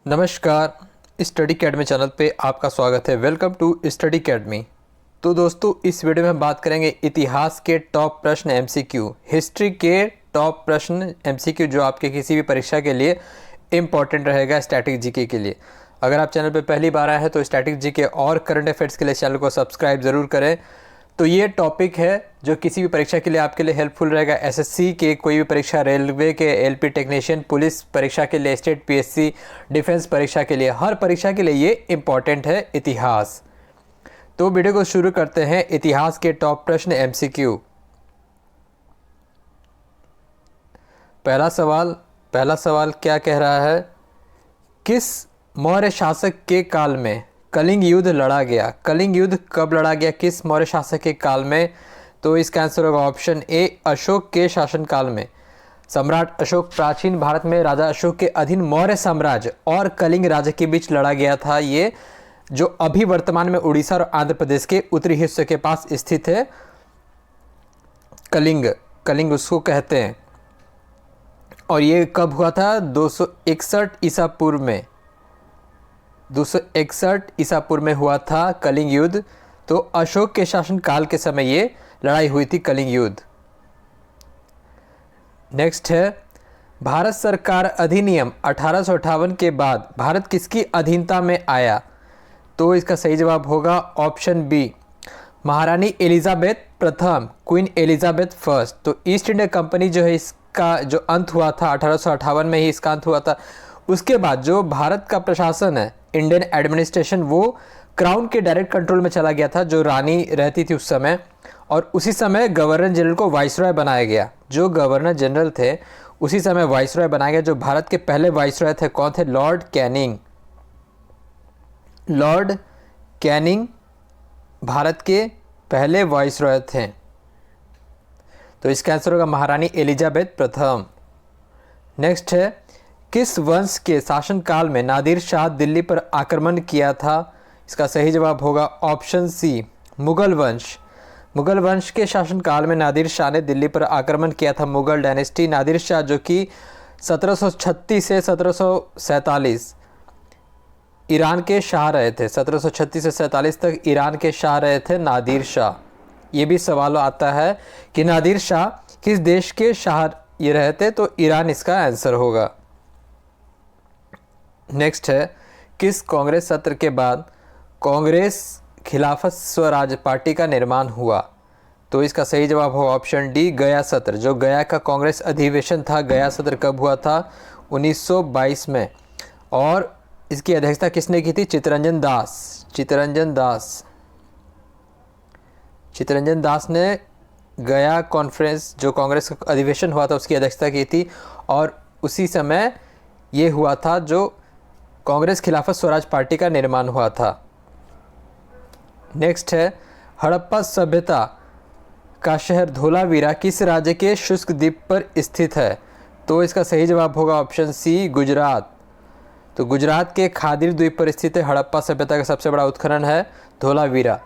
नमस्कार, study academy channel पे आपका स्वागत है। Welcome to study academy. तो दोस्तों, इस वीडियो में हम बात करेंगे इतिहास के टॉप प्रश्न एमसीक्यू, हिस्ट्री के टॉप प्रश्न एमसीक्यू जो आपके किसी भी परीक्षा के लिए इम्पॉर्टेंट रहेगा स्टैटिक जीके के लिए। अगर आप चैनल पे पहली बार आए हैं तो स्टैटिक जीके और करंट अफेयर्स के लिए चैनल को सब्सक्राइब ज़रूर करें। तो ये टॉपिक है जो किसी भी परीक्षा के लिए आपके लिए हेल्पफुल रहेगा। एसएससी के कोई भी परीक्षा, रेलवे के एलपी टेक्नीशियन, पुलिस परीक्षा के लिए, स्टेट पीएससी, डिफेंस परीक्षा के लिए, हर परीक्षा के लिए ये इम्पॉर्टेंट है इतिहास। तो वीडियो को शुरू करते हैं। इतिहास के टॉप प्रश्न एमसीक्यू। पहला सवाल क्या कह रहा है? किस मौर्य शासक के काल में कलिंग युद्ध लड़ा गया? कलिंग युद्ध कब लड़ा गया, किस मौर्य शासक के काल में? तो इसका आंसर होगा ऑप्शन ए, अशोक के शासनकाल में। सम्राट अशोक, प्राचीन भारत में राजा अशोक के अधीन मौर्य साम्राज्य और कलिंग राज्य के बीच लड़ा गया था ये, जो अभी वर्तमान में उड़ीसा और आंध्र प्रदेश के उत्तरी हिस्से के पास स्थित है। कलिंग उसको कहते हैं। और ये कब हुआ था? 261 ईसा पूर्व में। 261 ईसा पूर्व में हुआ था कलिंग युद्ध। तो अशोक के शासन काल के समय ये लड़ाई हुई थी, कलिंग युद्ध। नेक्स्ट है, भारत सरकार अधिनियम 1858 के बाद भारत किसकी अधीनता में आया? तो इसका सही जवाब होगा ऑप्शन बी, महारानी एलिजाबेथ प्रथम, क्वीन एलिजाबेथ फर्स्ट। तो ईस्ट इंडिया कंपनी जो है, इसका जो अंत हुआ था 1858 में ही इसका अंत हुआ था। उसके बाद जो भारत का प्रशासन है, इंडियन एडमिनिस्ट्रेशन, वो क्राउन के डायरेक्ट कंट्रोल में चला गया था, जो रानी रहती थी उस समय। और उसी समय गवर्नर जनरल को वाइसरॉय बनाया गया। जो गवर्नर जनरल थे उसी समय वाइसरॉय बनाया गया। जो भारत के पहले वाइसरॉय थे, कौन थे? Lord Canning. Lord Canning Bharat के पहले वाइसरॉय थे। तो इसका आंसर होगा महारानी एलिजाबेथ प्रथम। नेक्स्ट है, किस वंश के शासनकाल में नादिर शाह दिल्ली पर आक्रमण किया था? इसका सही जवाब होगा ऑप्शन सी, मुगल वंश। मुगल वंश के शासनकाल में नादिर शाह ने दिल्ली पर आक्रमण किया था। मुगल डायनेस्टी, नादिर शाह जो कि 1736 से 1747 ईरान के शाह रहे थे। 1736 से 47 तक ईरान के शाह रहे थे नादिर शाह। ये भी सवाल आता है कि नादिर शाह किस देश के शाह ये रहे थे? तो ईरान इसका आंसर होगा। नेक्स्ट है, किस कांग्रेस सत्र के बाद कांग्रेस खिलाफत स्वराज पार्टी का निर्माण हुआ? तो इसका सही जवाब होगा ऑप्शन डी, गया सत्र। जो गया का कांग्रेस अधिवेशन था, गया सत्र कब हुआ था? 1922 में। और इसकी अध्यक्षता किसने की थी? चित्तरंजन दास ने गया कॉन्फ्रेंस, जो कांग्रेस का अधिवेशन हुआ था, उसकी अध्यक्षता की थी। और उसी समय ये हुआ था जो कांग्रेस खिलाफत स्वराज पार्टी का निर्माण हुआ था। नेक्स्ट है, हड़प्पा सभ्यता का शहर धोलावीरा किस राज्य के शुष्क द्वीप पर स्थित है? तो इसका सही जवाब होगा ऑप्शन सी, गुजरात। तो गुजरात के खादिर द्वीप पर स्थित है हड़प्पा सभ्यता का सबसे बड़ा उत्खनन है धोलावीरा।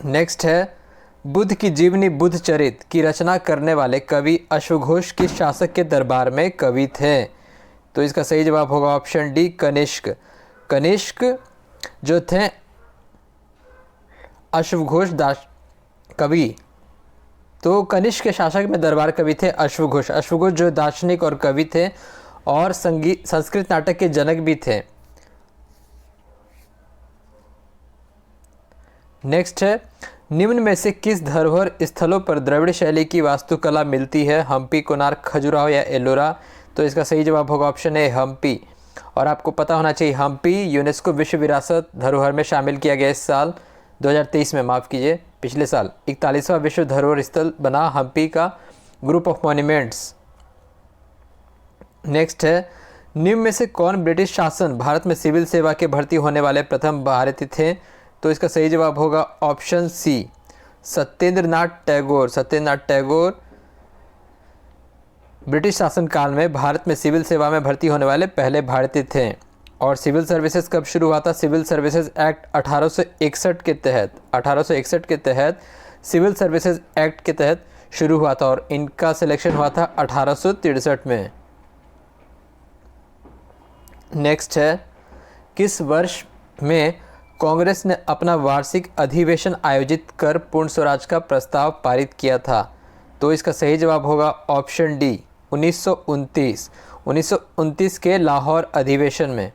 नेक्स्ट है, बुद्ध की जीवनी बुद्धचरित की रचना करने वाले कवि अश्वघोष किस शासक के दरबार में कवि थे? तो इसका सही जवाब होगा ऑप्शन डी, कनिष्क। कनिष्क जो थे अश्वघोष कवि, तो कनिष्क के शासक में दरबार कवि थे अश्वघोष। अश्वघोष जो दार्शनिक और कवि थे और संस्कृत नाटक के जनक भी थे। नेक्स्ट है, निम्न में से किस धरोहर स्थलों पर द्रविड़ शैली की वास्तुकला मिलती है? हम्पी, कोणार्क, खजुराहो या एलोरा? तो इसका सही जवाब होगा ऑप्शन ए, हम्पी। और आपको पता होना चाहिए, हम्पी यूनेस्को विश्व विरासत धरोहर में शामिल किया गया इस साल 2023 में, माफ़ कीजिए पिछले साल। 41वां विश्व धरोहर स्थल बना हम्पी का ग्रुप ऑफ मॉन्यूमेंट्स। नेक्स्ट है, निम्न में से कौन ब्रिटिश शासन भारत में सिविल सेवा के भर्ती होने वाले प्रथम भारतीय थे? तो इसका सही जवाब होगा option C, Satyendranath Tagore. Satyendranath Tagore British शासन काल में भारत में सिविल सेवा में भर्ती होने वाले पहले भारतीय थे। और सिविल सर्विसेज कब शुरू हुआ था? सिविल सर्विसेज एक्ट 1861 के तहत सिविल सर्विसेज एक्ट के तहत शुरू हुआ था और इनका सिलेक्शन हुआ था 1863 में। नेक्स्ट है, किस वर्ष में कांग्रेस ने अपना वार्षिक अधिवेशन आयोजित कर पूर्ण स्वराज का प्रस्ताव पारित किया था? तो इसका सही जवाब होगा ऑप्शन डी 1929। 1929 के लाहौर अधिवेशन में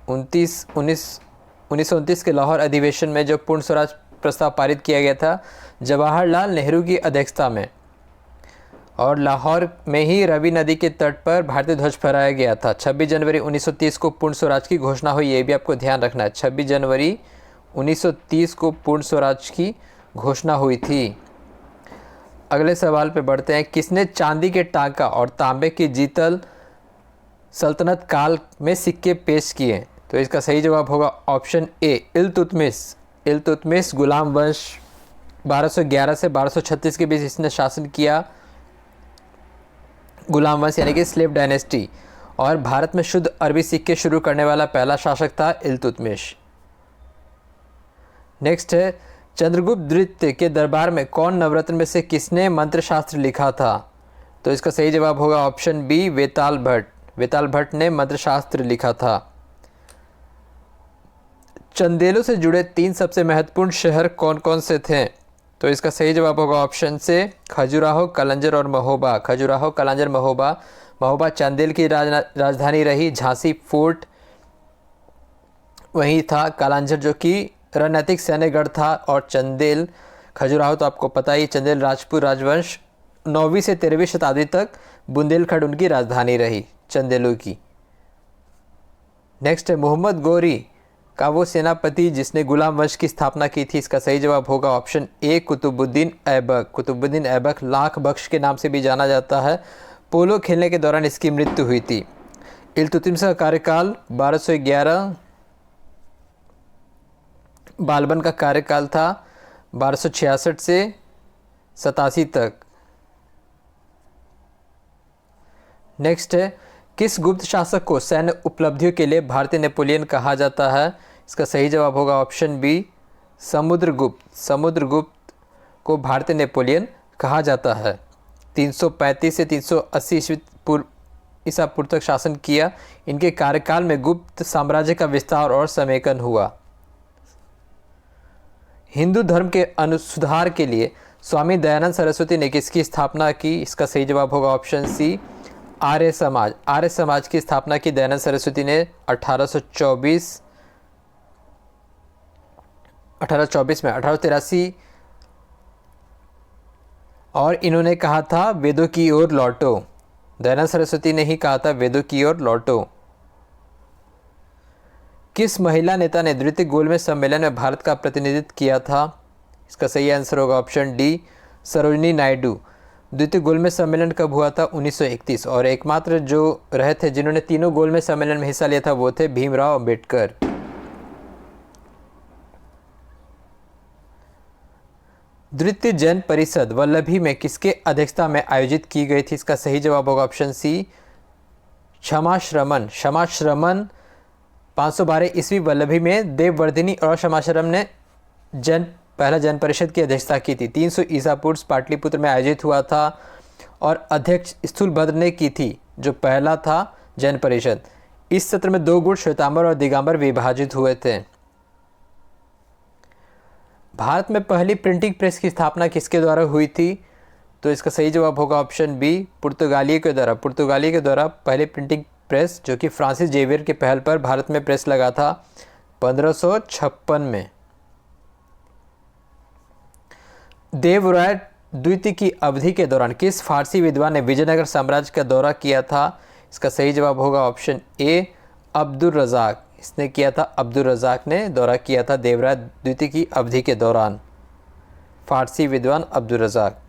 1929 के लाहौर अधिवेशन में जो पूर्ण स्वराज प्रस्ताव पारित किया गया था जवाहरलाल नेहरू की अध्यक्षता में, और लाहौर में ही रवि नदी के तट पर भारतीय ध्वज फहराया गया था। 26 जनवरी 1930 को पूर्ण स्वराज की घोषणा हुई, ये भी आपको ध्यान रखना है। 26 जनवरी 1930 को पूर्ण स्वराज की घोषणा हुई थी। अगले सवाल पे बढ़ते हैं, किसने चांदी के टांका और तांबे की जीतल सल्तनत काल में सिक्के पेश किए? तो इसका सही जवाब होगा ऑप्शन ए इल्तुतमिश। इल्तुतमिश गुलाम वंश 1211 से 1236 के बीच इसने शासन किया। गुलाम वंश यानी कि स्लेव डायनेस्टी, और भारत में शुद्ध अरबी सिक्के शुरू करने वाला पहला शासक था इल्तुतमिश। नेक्स्ट है, चंद्रगुप्त द्वितीय के दरबार में कौन नवरत्न में से किसने मंत्र शास्त्र लिखा था? तो इसका सही जवाब होगा ऑप्शन बी वेताल भट्ट। वेताल भट्ट ने मंत्र शास्त्र लिखा था। चंदेलों से जुड़े 3 सबसे महत्वपूर्ण शहर कौन कौन से थे? तो इसका सही जवाब होगा ऑप्शन से खजुराहो, कलंजर और महोबा। खजुराहो, कलंजर, महोबा। महोबा चंदेल की राजधानी रही। झांसी फोर्ट वही था। कलंजर जो कि रणनीतिक सैन्यगढ़ था, और चंदेल, खजुराहो तो आपको पता ही, चंदेल राजपूत राजवंश 9वीं से 13वीं शताब्दी तक बुंदेलखंड उनकी राजधानी रही चंदेलों की। नेक्स्ट है, मोहम्मद गौरी का वो सेनापति जिसने गुलाम वंश की स्थापना की थी? इसका सही जवाब होगा ऑप्शन ए कुतुबुद्दीन ऐबक। कुतुबुद्दीन ऐबक लाख बख्श के नाम से भी जाना जाता है। पोलो खेलने के दौरान इसकी मृत्यु हुई थी। इल्तुतमिश का कार्यकाल 1211, बालबन का कार्यकाल था 1266 से 87 तक। नेक्स्ट है, किस गुप्त शासक को सैन्य उपलब्धियों के लिए भारतीय नेपोलियन कहा जाता है? इसका सही जवाब होगा ऑप्शन बी समुद्रगुप्त। समुद्रगुप्त को भारतीय नेपोलियन कहा जाता है। 335 से 380 ईसा पूर्व तक शासन किया। इनके कार्यकाल में गुप्त साम्राज्य का विस्तार और समेकन हुआ। हिंदू धर्म के अनुसुधार के लिए स्वामी दयानंद सरस्वती ने किसकी स्थापना की? इसका सही जवाब होगा ऑप्शन सी आर्य समाज। आर्य समाज की स्थापना की दयानंद सरस्वती ने 1824 में। 1883 और इन्होंने कहा था वेदों की ओर लौटो। दयानंद सरस्वती ने ही कहा था वेदों की ओर लौटो। किस महिला नेता ने द्वितीय गोलमेज सम्मेलन में भारत का प्रतिनिधित्व किया था? इसका सही आंसर होगा ऑप्शन डी सरोजिनी नायडू। द्वितीय गोलमेज सम्मेलन कब हुआ था? 1931, और एकमात्र जो रहे थे जिन्होंने तीनों गोलमेज सम्मेलन में हिस्सा लिया था वो थे भीमराव अंबेडकर। द्वितीय जैन परिषद वल्लभी में किसके अध्यक्षता में आयोजित की गई थी? इसका सही जवाब होगा ऑप्शन सी क्षमाश्रमण। क्षमाश्रमण 512 ईस्वी वल्लभी में देववर्धिनी और क्षमाश्रम ने पहला जैन परिषद की अध्यक्षता की थी। 300 ईसा पूर्व पाटलिपुत्र में आयोजित हुआ था, और अध्यक्ष स्थूलभद्र ने की थी जो पहला था जैन परिषद। इस सत्र में 2 गुट श्वेतांबर और दिगंबर विभाजित हुए थे। भारत में पहली प्रिंटिंग प्रेस की स्थापना किसके द्वारा हुई थी? तो इसका सही जवाब होगा ऑप्शन बी पुर्तगालियों के द्वारा। पुर्तगाली के द्वारा पहली प्रिंटिंग प्रेस जो कि फ्रांसिस जेवियर के पहल पर भारत में प्रेस लगा था 1556 में। देवराय द्वितीय की अवधि के दौरान किस फारसी विद्वान ने विजयनगर साम्राज्य का दौरा किया था? इसका सही जवाब होगा ऑप्शन ए अब्दुल रज़ाक। इसने किया था, अब्दुल रज़ाक ने दौरा किया था देवराय द्वितीय की अवधि के दौरान। फारसी विद्वान अब्दुल रज़ाक।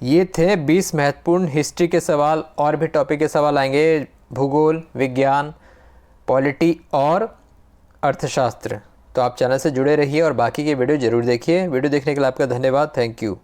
ये थे 20 महत्वपूर्ण हिस्ट्री के सवाल। और भी टॉपिक के सवाल आएंगे, भूगोल, विज्ञान, पॉलिटी और अर्थशास्त्र। तो आप चैनल से जुड़े रहिए और बाकी के वीडियो ज़रूर देखिए। वीडियो देखने के लिए आपका धन्यवाद। Thank you.